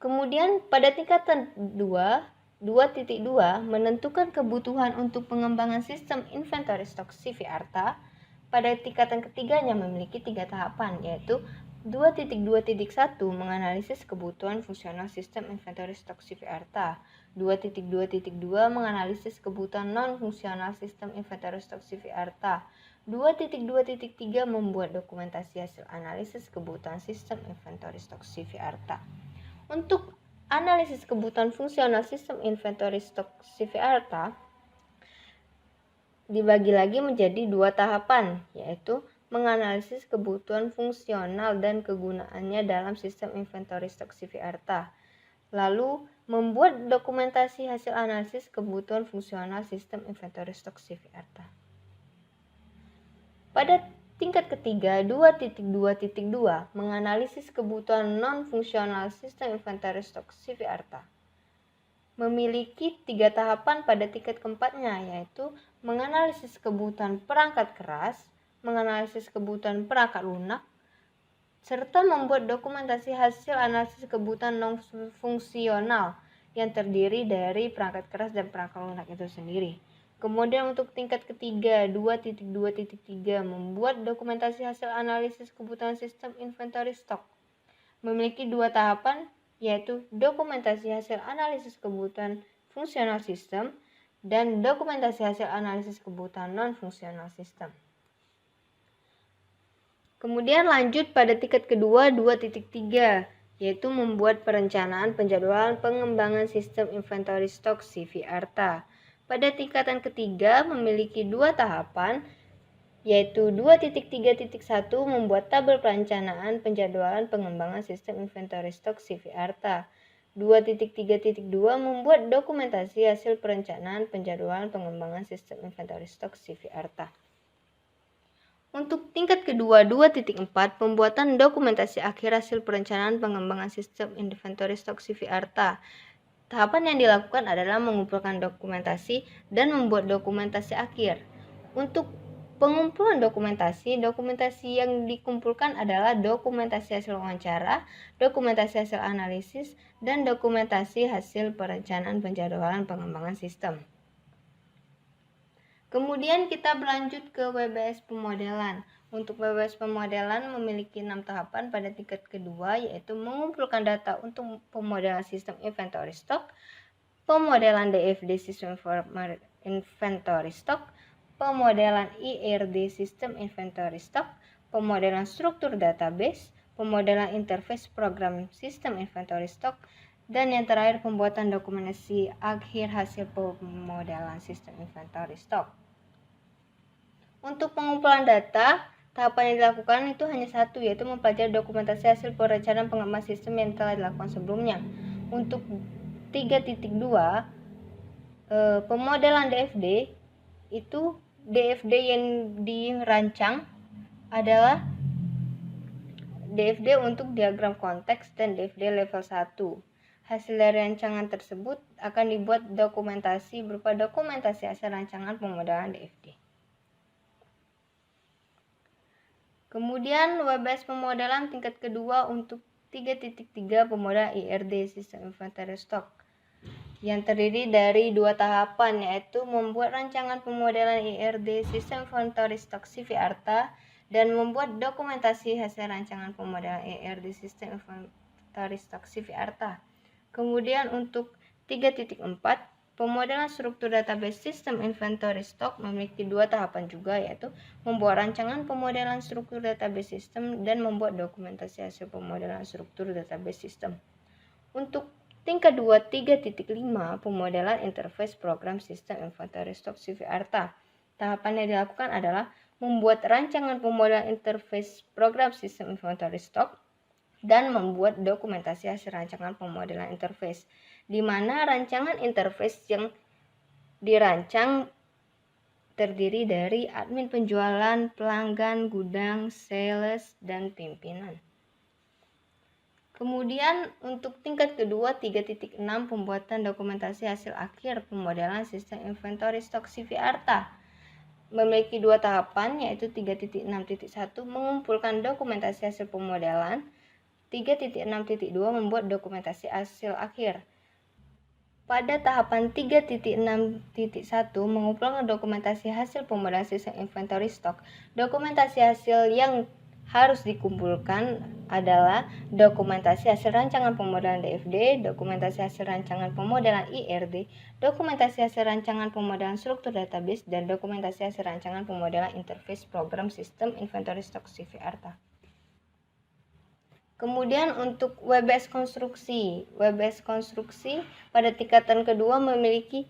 Kemudian pada tingkatan 2.2 menentukan kebutuhan untuk pengembangan sistem inventory stok CVARTA. Pada tingkatan ketiganya memiliki 3 tahapan, yaitu 2.2.1 menganalisis kebutuhan fungsional sistem inventory stok CVARTA, 2.2.2 menganalisis kebutuhan non-fungsional sistem inventory stok CVARTA, 2.2.3 membuat dokumentasi hasil analisis kebutuhan sistem inventory stok CVARTA. Untuk analisis kebutuhan fungsional sistem inventory stok CVARTA dibagi lagi menjadi 2 tahapan, yaitu menganalisis kebutuhan fungsional dan kegunaannya dalam sistem inventory stok CVARTA, lalu membuat dokumentasi hasil analisis kebutuhan fungsional sistem inventory stok CVARTA. Pada tingkat ketiga, 2.2.2 menganalisis kebutuhan non-fungsional sistem inventory stok CVARTA. Memiliki 3 tahapan pada tingkat keempatnya, yaitu menganalisis kebutuhan perangkat keras, menganalisis kebutuhan perangkat lunak, serta membuat dokumentasi hasil analisis kebutuhan non-fungsional yang terdiri dari perangkat keras dan perangkat lunak itu sendiri. Kemudian untuk tingkat ketiga, 2.2.3 membuat dokumentasi hasil analisis kebutuhan sistem inventory stok. Memiliki 2 tahapan, yaitu dokumentasi hasil analisis kebutuhan fungsional sistem dan dokumentasi hasil analisis kebutuhan non-fungsional sistem. Kemudian lanjut pada tingkat kedua, 2.3, yaitu membuat perencanaan penjadwalan pengembangan sistem inventory stok CVARTA. Pada tingkatan ketiga memiliki 2 tahapan, yaitu 2.3.1 membuat tabel perencanaan penjadwalan pengembangan sistem inventory stok CVARTA. 2.3.2 membuat dokumentasi hasil perencanaan penjadwalan pengembangan sistem inventory stok CVARTA. Untuk tingkat kedua, 2.4 pembuatan dokumentasi akhir hasil perencanaan pengembangan sistem inventory stok CVARTA. Tahapan yang dilakukan adalah mengumpulkan dokumentasi dan membuat dokumentasi akhir. Untuk pengumpulan dokumentasi yang dikumpulkan adalah dokumentasi hasil wawancara, dokumentasi hasil analisis, dan dokumentasi hasil perencanaan penjadwalan pengembangan sistem. Kemudian kita berlanjut ke WBS pemodelan. Untuk WBS pemodelan memiliki 6 tahapan pada tingkat kedua, yaitu mengumpulkan data untuk pemodelan sistem inventory stock, pemodelan DFD sistem inventory stock, pemodelan IRD sistem inventory stock, pemodelan struktur database, pemodelan interface program sistem inventory stock, dan yang terakhir pembuatan dokumentasi akhir hasil pemodelan sistem inventory stock. Untuk pengumpulan data, tahapan yang dilakukan itu hanya satu, yaitu mempelajari dokumentasi hasil perencanaan pengembangan sistem yang telah dilakukan sebelumnya. Untuk 3.2 pemodelan DFD, itu DFD yang dirancang adalah DFD untuk diagram konteks dan DFD level 1. Hasil dari rancangan tersebut akan dibuat dokumentasi berupa dokumentasi hasil rancangan pemodelan DFD. Kemudian WBS pemodelan tingkat kedua untuk 3.3 pemodelan IRD sistem inventory stock yang terdiri dari 2 tahapan, yaitu membuat rancangan pemodelan IRD sistem inventory stock CVARTA dan membuat dokumentasi hasil rancangan pemodelan IRD sistem inventory stock CVARTA. Kemudian untuk 3.4 pemodelan struktur database sistem inventory stock memiliki 2 tahapan juga, yaitu membuat rancangan pemodelan struktur database sistem dan membuat dokumentasi hasil pemodelan struktur database sistem. Untuk tingkat 2 3.5 pemodelan interface program sistem inventory stock CVARTA. Tahapan yang dilakukan adalah membuat rancangan pemodelan interface program sistem inventory stock dan membuat dokumentasi hasil rancangan pemodelan interface, di mana rancangan interface yang dirancang terdiri dari admin penjualan, pelanggan, gudang, sales, dan pimpinan. Kemudian untuk tingkat kedua 3.6 pembuatan dokumentasi hasil akhir pemodelan sistem inventory stock CVARTA memiliki 2 tahapan, yaitu 3.6.1 mengumpulkan dokumentasi hasil pemodelan 3.6.2 membuat dokumentasi hasil akhir. Pada tahapan 3.6.1 mengumpulkan dokumentasi hasil pemodelan sistem inventory stok. Dokumentasi hasil yang harus dikumpulkan adalah dokumentasi hasil rancangan pemodelan DFD, dokumentasi hasil rancangan pemodelan IRD, dokumentasi hasil rancangan pemodelan struktur database, dan dokumentasi hasil rancangan pemodelan interface program sistem inventory stok CV-ARTA. Kemudian untuk WBS konstruksi pada tingkatan kedua memiliki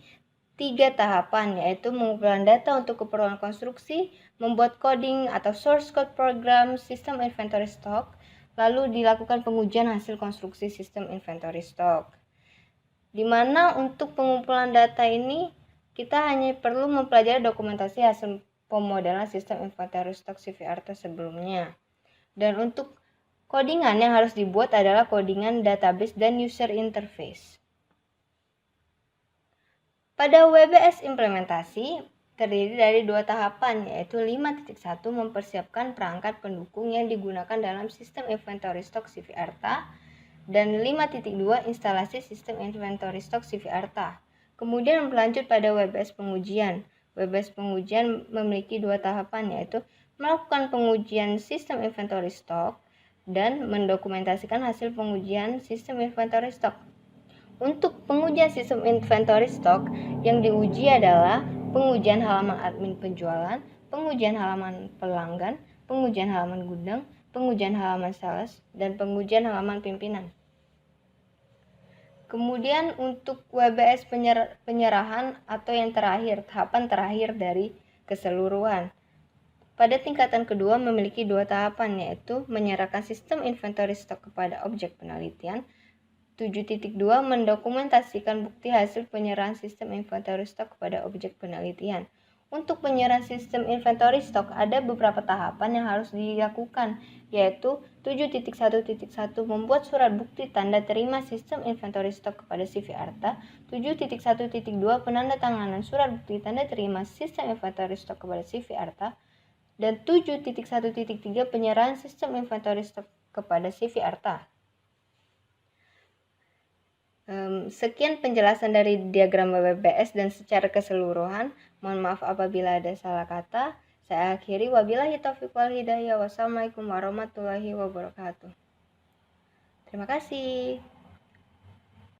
3 tahapan, yaitu pengumpulan data untuk keperluan konstruksi, membuat coding atau source code program sistem inventory stock, lalu dilakukan pengujian hasil konstruksi sistem inventory stock. Di mana untuk pengumpulan data ini kita hanya perlu mempelajari dokumentasi hasil pemodelan sistem inventory stock CV-ARTA sebelumnya. Dan untuk codingan yang harus dibuat adalah codingan database dan user interface. Pada WBS implementasi terdiri dari 2 tahapan, yaitu 5.1 mempersiapkan perangkat pendukung yang digunakan dalam sistem inventory stock CV-ARTA dan 5.2 instalasi sistem inventory stock CV-ARTA. Kemudian berlanjut pada WBS pengujian. WBS pengujian memiliki 2 tahapan, yaitu melakukan pengujian sistem inventory stock dan mendokumentasikan hasil pengujian sistem inventory stock. Untuk pengujian sistem inventory stock yang diuji adalah pengujian halaman admin penjualan, pengujian halaman pelanggan, pengujian halaman gudang, pengujian halaman sales, dan pengujian halaman pimpinan. Kemudian untuk WBS penyerahan atau yang terakhir, tahapan terakhir dari keseluruhan. Pada tingkatan kedua memiliki 2 tahapan, yaitu menyerahkan sistem inventory stock kepada objek penelitian. 7.2 mendokumentasikan bukti hasil penyerahan sistem inventory stock kepada objek penelitian. Untuk penyerahan sistem inventory stock ada beberapa tahapan yang harus dilakukan, yaitu 7.1.1 membuat surat bukti tanda terima sistem inventory stock kepada CV-ARTA, 7.1.2 penandatanganan surat bukti tanda terima sistem inventory stock kepada CV-ARTA, dan 7.1.3 penyerahan sistem inventory stock kepada CV-ARTA. Sekian penjelasan dari diagram WBS dan secara keseluruhan. Mohon maaf apabila ada salah kata. Saya akhiri, wabillahi taufiq wal hidayah. Wassalamualaikum warahmatullahi wabarakatuh. Terima kasih.